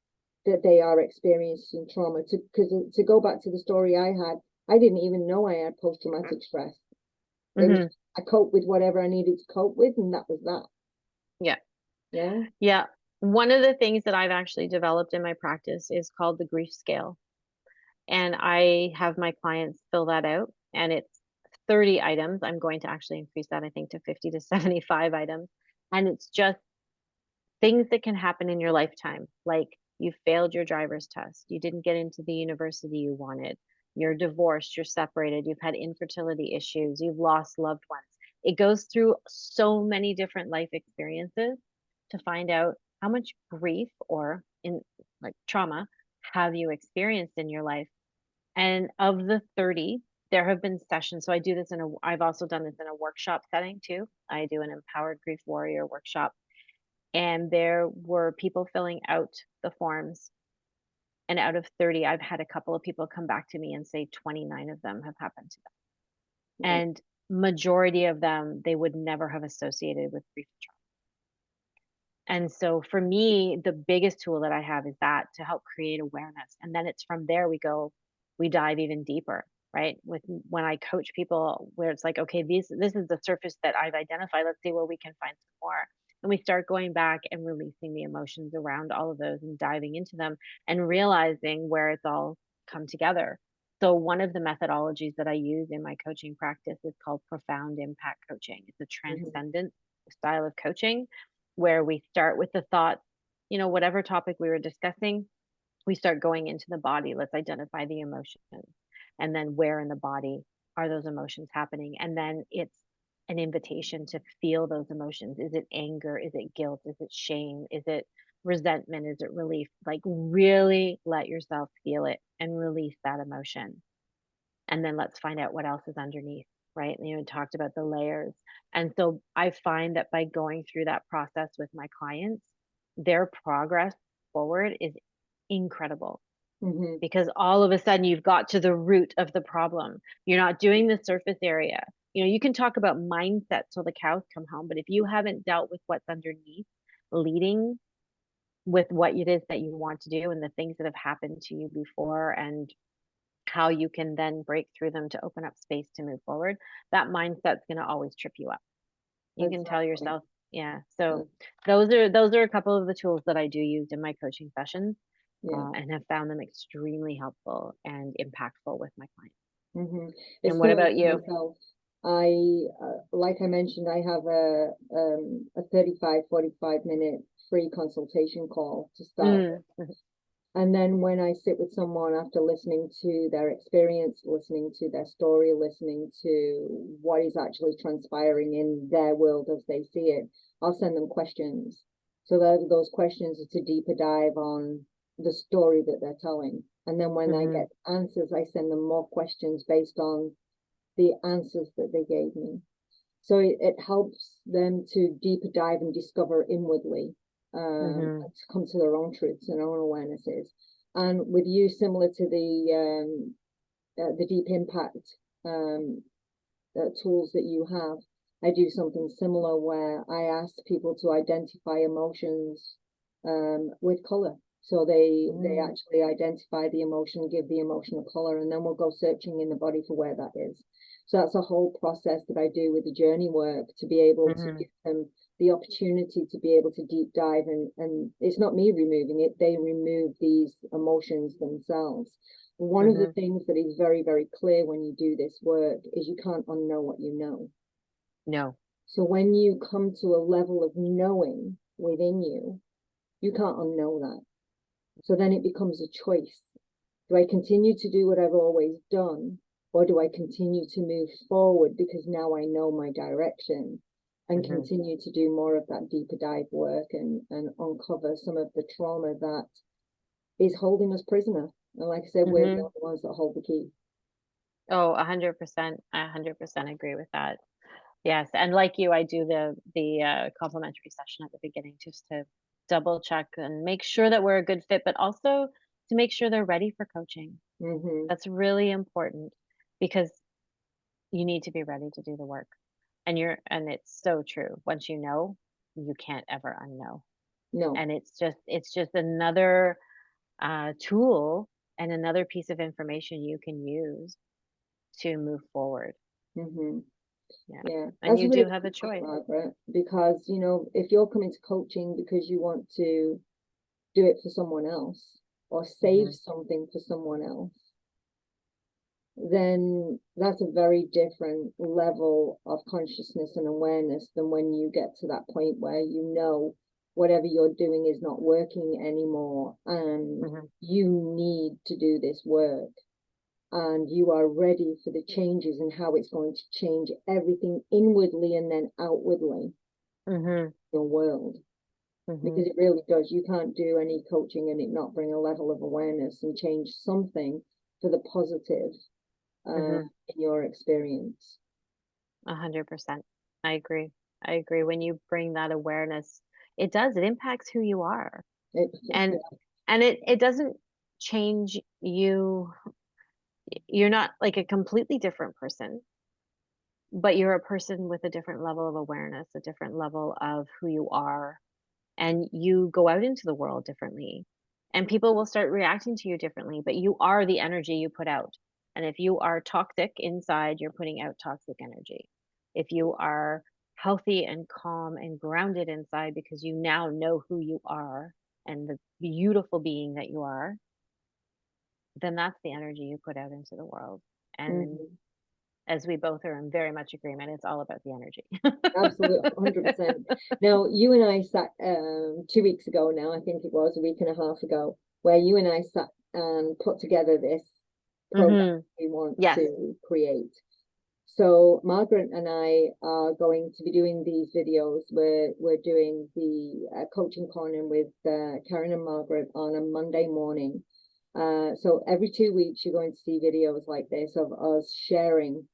that they are experiencing trauma? To go back to the story I had, I didn't even know I had post-traumatic stress. It was, I coped with whatever I needed to cope with, and that was that. Yeah. One of the things that I've actually developed in my practice is called the grief scale. And I have my clients fill that out, and it's 30 items. I'm going to actually increase that, I think, to 50 to 75 items. And it's just things that can happen in your lifetime, like you failed your driver's test, you didn't get into the university you wanted, you're divorced, you're separated, you've had infertility issues, you've lost loved ones. It goes through so many different life experiences to find out how much grief, or in like trauma, have you experienced in your life. And of the 30, there have been sessions. So I've also done this in a workshop setting too. I do an empowered grief warrior workshop, and there were people filling out the forms. And out of 30, I've had a couple of people come back to me and say 29 of them have happened to them. And majority of them, they would never have associated with grief and trauma. And so for me, the biggest tool that I have is that, to help create awareness. And then it's from there we dive even deeper, right? When I coach people, where it's like, okay, this is the surface that I've identified. Let's see where we can find some more. And we start going back and releasing the emotions around all of those and diving into them and realizing where it's all come together. So one of the methodologies that I use in my coaching practice is called profound impact coaching. It's a transcendent style of coaching, where we start with the thought, you know, whatever topic we were discussing, we start going into the body. Let's identify the emotions. And then where in the body are those emotions happening? And then it's an invitation to feel those emotions. Is it anger? Is it guilt? Is it shame? Is it resentment? Is it relief? Like, really let yourself feel it and release that emotion. And then let's find out what else is underneath, right? And you talked about the layers. And so I find that by going through that process with my clients, their progress forward is incredible. Because all of a sudden you've got to the root of the problem. You're not doing the surface area. You know, you can talk about mindset till the cows come home, but if you haven't dealt with what's underneath, leading with what it is that you want to do and the things that have happened to you before, and how you can then break through them to open up space to move forward, that mindset's going to always trip you up. You can tell yourself, so those are a couple of the tools that I do use in my coaching sessions, and have found them extremely helpful and impactful with my clients. And what about you? Myself, like I mentioned, I have a 45 minute free consultation call to start. And then when I sit with someone after listening to their experience, listening to their story, listening to what is actually transpiring in their world as they see it, I'll send them questions. So those questions are to deeper dive on the story that they're telling. And then when I get answers, I send them more questions based on the answers that they gave me. So it helps them to deeper dive and discover inwardly, to come to their own truths and own awarenesses. And with you, similar to the deep impact tools that you have, I do something similar where I ask people to identify emotions with color. So they Mm. actually identify the emotion, give the emotional color, and then we'll go searching in the body for where that is. So that's a whole process that I do with the journey work to be able to give them the opportunity to be able to deep dive, and it's not me removing it, they remove these emotions themselves. One of the things that is very, very clear when you do this work is you can't unknow what you know. No. So when you come to a level of knowing within you, you can't unknow that. So then it becomes a choice. Do I continue to do what I've always done, or do I continue to move forward because now I know my direction, and continue to do more of that deeper dive work and uncover some of the trauma that is holding us prisoner? And like I said, we're the only ones that hold the key. Oh, 100%. I 100% agree with that. Yes, and like you, I do the complimentary session at the beginning just to double check and make sure that we're a good fit, but also to make sure they're ready for coaching. Mm-hmm. That's really important because you need to be ready to do the work. And it's so true. Once you know, you can't ever unknow. No. And it's just another tool and another piece of information you can use to move forward. Mm-hmm. Yeah. Yeah, And that's a you really do have a good point, choice. Margaret, because if you're coming to coaching because you want to do it for someone else or save Hmm. something for someone else, then that's a very different level of consciousness and awareness than when you get to that point where whatever you're doing is not working anymore, and Hmm. you need to do this work, and you are ready for the changes and how it's going to change everything inwardly and then outwardly Hmm. your world. Hmm. Because it really does. You can't do any coaching and it not bring a level of awareness and change something for the positive Hmm. in your experience. 100%. I agree. I agree. When you bring that awareness, it impacts who you are. It, And it doesn't change you. You're not like a completely different person, but you're a person with a different level of awareness, a different level of who you are, and you go out into the world differently. And people will start reacting to you differently, but you are the energy you put out. And if you are toxic inside, you're putting out toxic energy. If you are healthy and calm and grounded inside because you now know who you are and the beautiful being that you are, then that's the energy you put out into the world. And Mhm. as we both are in very much agreement, it's all about the energy. Absolutely, 100%. Now, you and I sat 2 weeks ago now, I think it was a week and a half ago, where you and I sat and put together this program Hmm. we want Yes. to create. So Margaret and I are going to be doing these videos. We're doing the coaching corner with Karen and Margaret on a Monday morning. So every 2 weeks you're going to see videos like this of us sharing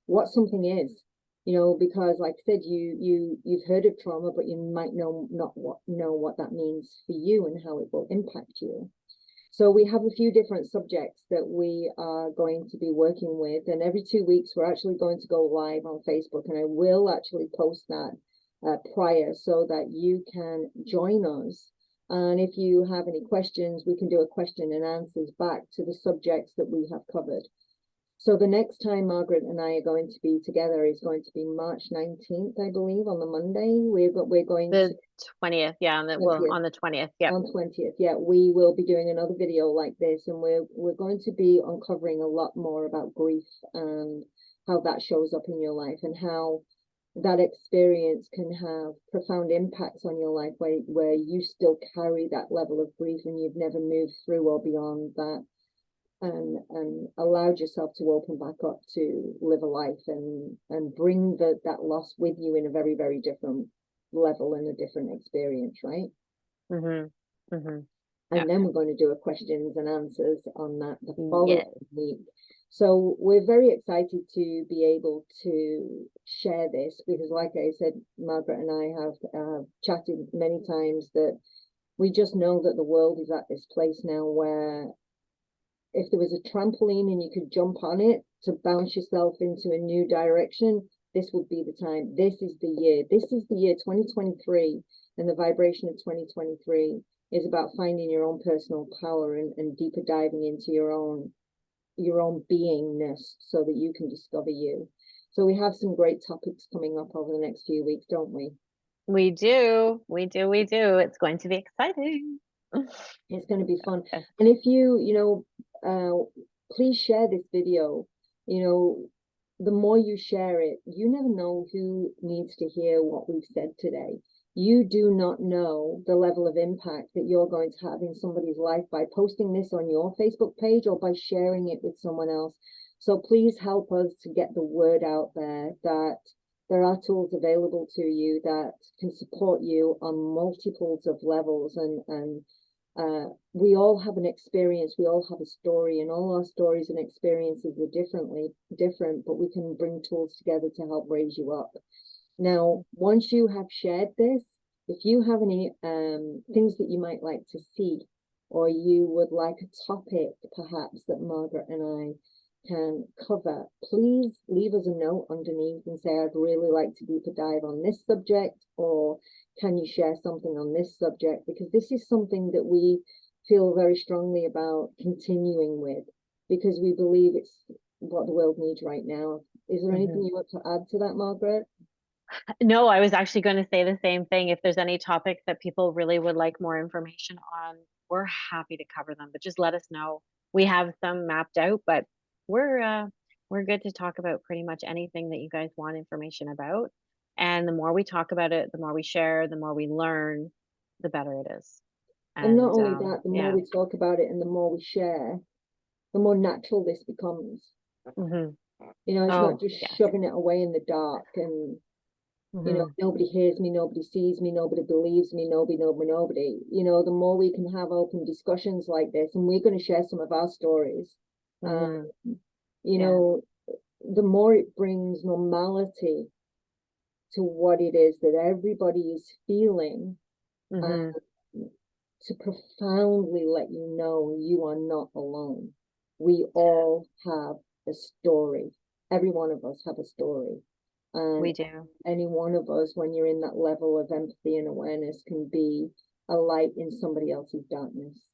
what something is. Because like I said, you've heard of trauma, but you might not know what that means for you and how it will impact you. So we have a few different subjects that we are going to be working with, and every 2 weeks we're actually going to go live on Facebook, and I will actually post that prior so that you can join us. And if you have any questions, we can do a question and answers back to the subjects that we have covered. So the next time Margaret and I are going to be together is going to be March 19th, I believe, on the Monday. We're going to The 20th, yeah, on the 20th, yep. on 20th, yeah, we will be doing another video like this, and we're going to be uncovering a lot more about grief and how that shows up in your life, and how that experience can have profound impacts on your life where you still carry that level of grief and you've never moved through or beyond that, and allowed yourself to open back up to live a life and bring that loss with you in a very, very different level and a different experience, right? Mhm. Mhm. And Yeah. then we're going to do a questions and answers on that the following Yeah. week. So we're very excited to be able to share this, because like I said, Margaret and I have chatted many times that we just know that the world is at this place now where if there was a trampoline and you could jump on it to bounce yourself into a new direction, this would be the time. This is the year. This is the year 2023, and the vibration of 2023 is about finding your own personal power and deeper diving into your own beingness so that you can discover you. So we have some great topics coming up over the next few weeks, don't we? We do. It's going to be exciting. It's going to be fun. And if you please share this video. The more you share it, you never know who needs to hear what we've said today. You do not know the level of impact that you're going to have in somebody's life by posting this on your Facebook page or by sharing it with someone else. So please help us to get the word out there that there are tools available to you that can support you on multiples of levels. And we all have an experience, we all have a story, and all our stories and experiences are different, but we can bring tools together to help raise you up. Now, once you have shared this, if you have any things that you might like to see, or you would like a topic perhaps that Margaret and I can cover, please leave us a note underneath and say, I'd really like to deeper dive on this subject, or can you share something on this subject? Because this is something that we feel very strongly about continuing with, because we believe it's what the world needs right now. Is there anything you want to add to that, Margaret? No, I was actually going to say the same thing. If there's any topics that people really would like more information on, we're happy to cover them, but just let us know. We have some mapped out, but we're good to talk about pretty much anything that you guys want information about. And the more we talk about it, the more we share, the more we learn, the better it is. And not only that, the more we talk about it and the more we share, the more natural this becomes. It's not just shoving it away in the dark and nobody hears me, nobody sees me, nobody believes me, nobody. The more we can have open discussions like this, and we're going to share some of our stories, the more it brings normality to what it is that everybody is feeling, to profoundly let you know you are not alone. We all have a story. Every one of us have a story. And we do. Any one of us, when you're in that level of empathy and awareness, can be a light in somebody else's darkness.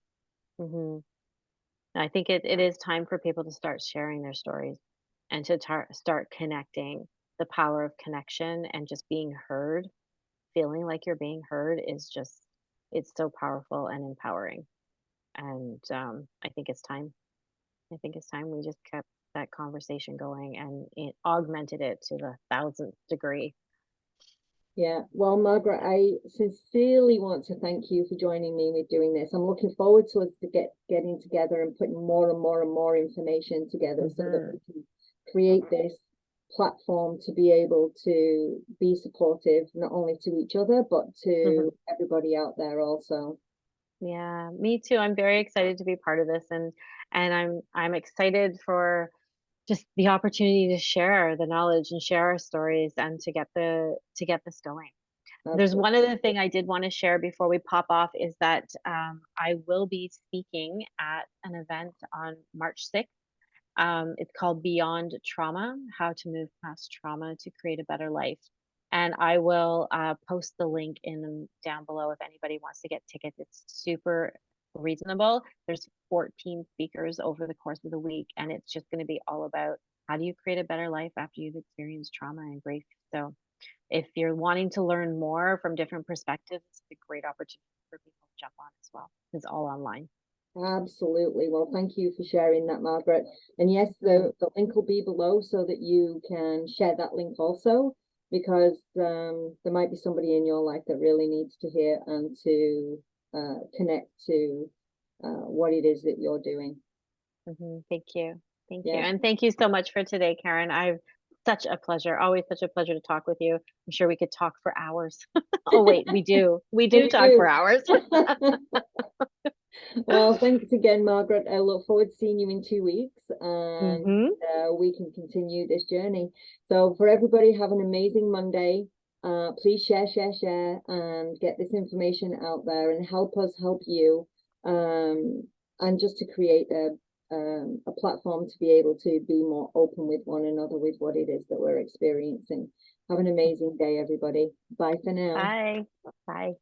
I think it is time for people to start sharing their stories and to start connecting. The power of connection and just being heard, feeling like you're being heard is just, it's so powerful and empowering. And I think it's time. We just kept that conversation going and it augmented it to the 1000th degree. Yeah, well, Margaret, I sincerely want to thank you for joining me with doing this. I'm looking forward to us getting together and putting more and more and more information together so that we can create this platform to be able to be supportive, not only to each other, but to everybody out there also. Yeah, me too. I'm very excited to be part of this, and I'm excited for just the opportunity to share the knowledge and share our stories and to get this going. Absolutely. There's one other thing I did want to share before we pop off is that I will be speaking at an event on March 6th. It's called Beyond Trauma, How to Move Past Trauma to Create a Better Life. And I will post the link down below if anybody wants to get tickets. It's super reasonable. There's 14 speakers over the course of the week, and it's just going to be all about how do you create a better life after you've experienced trauma and grief. So if you're wanting to learn more from different perspectives, it's a great opportunity for people to jump on as well. It's all online. Absolutely. Well, thank you for sharing that, Margaret. And yes, the link will be below so that you can share that link also, because there might be somebody in your life that really needs to hear and to connect to what it is that you're doing. Thank you. And thank you so much for today, Karen. I've such a pleasure, always such a pleasure to talk with you. I'm sure we could talk for hours. Oh wait, we do talk for hours. Well, thanks again, Margaret. I look forward to seeing you in 2 weeks, and we can continue this journey. So for everybody, have an amazing Monday. Please share, and get this information out there and help us help you, and just to create a a platform to be able to be more open with one another with what it is that we're experiencing. Have an amazing day, everybody. Bye for now. Bye. Bye.